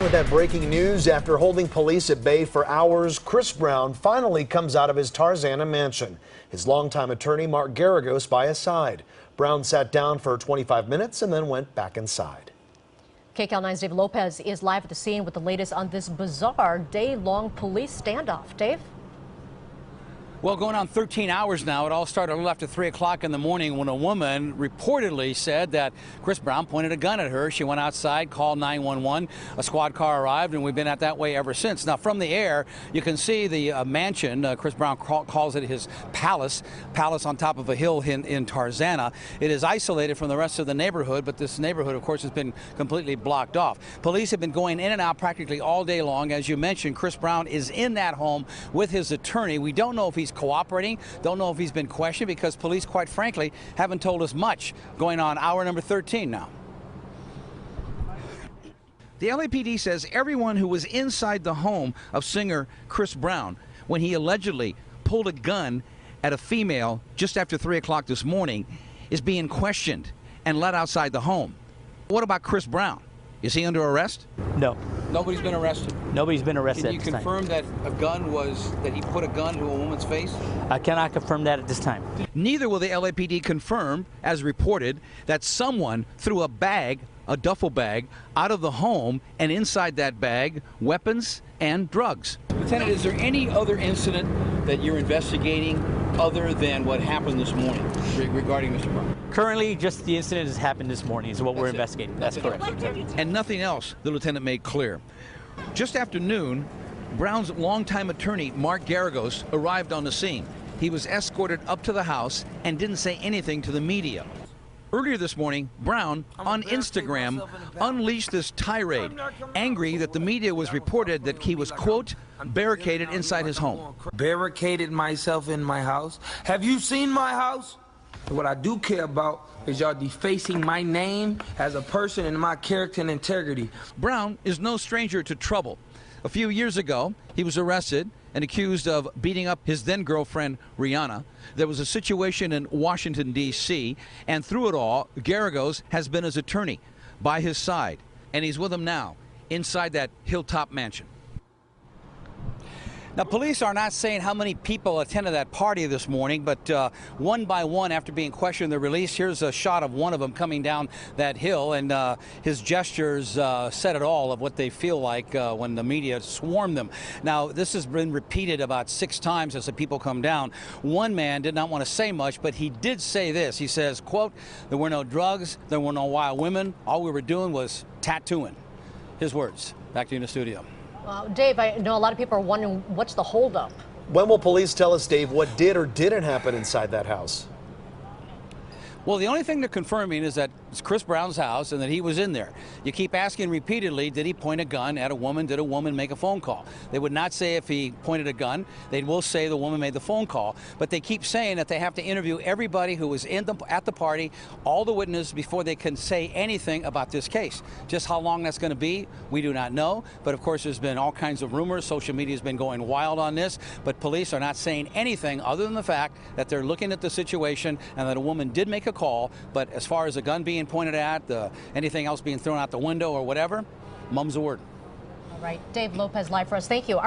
with that breaking news. After holding police at bay for hours, Chris Brown finally comes out of his Tarzana mansion. His longtime attorney, Mark Garagos, by his side. Brown sat down for 25 minutes and then went back inside. KCAL9's Dave Lopez is live at the scene with the latest on this bizarre day-long police standoff. Dave? Well, going on 13 hours now. It all started a little after 3 o'clock in the morning when a woman reportedly said that Chris Brown pointed a gun at her. She went outside, called 911. A squad car arrived, and we've been at that way ever since. Now, from the air, you can see the mansion. Chris Brown calls it his palace on top of a hill in Tarzana. It is isolated from the rest of the neighborhood, but this neighborhood, of course, has been completely blocked off. Police have been going in and out practically all day long. As you mentioned, Chris Brown is in that home with his attorney. We don't know if he's cooperating, don't know if he's been questioned, because police, quite frankly, haven't told us much. Going on hour number 13 now. The LAPD says everyone who was inside the home of singer Chris Brown when he allegedly pulled a gun at a female just after 3 o'clock this morning is being questioned and let outside the home. What about Chris Brown? Is he under arrest? No. Nobody's been arrested? Nobody's been arrested. Can you confirm that he put a gun to a woman's face? I cannot confirm that at this time. Neither will the LAPD confirm, as reported, that someone threw a duffel bag, out of the home, and inside that bag, weapons and drugs. Lieutenant, is there any other incident that you're investigating other than what happened this morning regarding Mr. Brown? Currently, just the incident has happened this morning is what we're investigating. That's correct. And nothing else, the lieutenant made clear. Just after noon, Brown's longtime attorney, Mark Garagos, arrived on the scene. He was escorted up to the house and didn't say anything to the media. Earlier this morning, Brown, on Instagram, unleashed this tirade, angry that the media was reported that he was, quote, barricaded inside his home. Barricaded myself in my house. Have you seen my house? What I do care about is y'all defacing my name as a person and my character and integrity. Brown is no stranger to trouble. A few years ago, he was arrested and accused of beating up his then-girlfriend, Rihanna. There was a situation in Washington, D.C., and through it all, Garagos has been his attorney by his side, and he's with him now inside that hilltop mansion. Now, police are not saying how many people attended that party this morning, but one by one, after being questioned, they're released. Here's a shot of one of them coming down that hill, and his gestures said it all of what they feel like when the media swarm them. Now, this has been repeated about 6 times as the people come down. One man did not want to say much, but he did say this. He says, quote, "There were no drugs, there were no wild women. All we were doing was tattooing." His words. Back to you in the studio. Dave, I know a lot of people are wondering what's the holdup. When will police tell us, Dave, what did or didn't happen inside that house? Well, the only thing they're confirming is that it's Chris Brown's house and that he was in there. You keep asking repeatedly, did he point a gun at a woman? Did a woman make a phone call? They would not say if he pointed a gun. They will say the woman made the phone call. But they keep saying that they have to interview everybody who was at the party, all the witnesses, before they can say anything about this case. Just how long that's going to be, we do not know. But of course, there's been all kinds of rumors. Social media has been going wild on this. But police are not saying anything other than the fact that they're looking at the situation and that a woman did make a call. But as far as a gun being pointed at, anything else being thrown out the window or whatever, mum's the word. All right, Dave Lopez live for us. Thank you.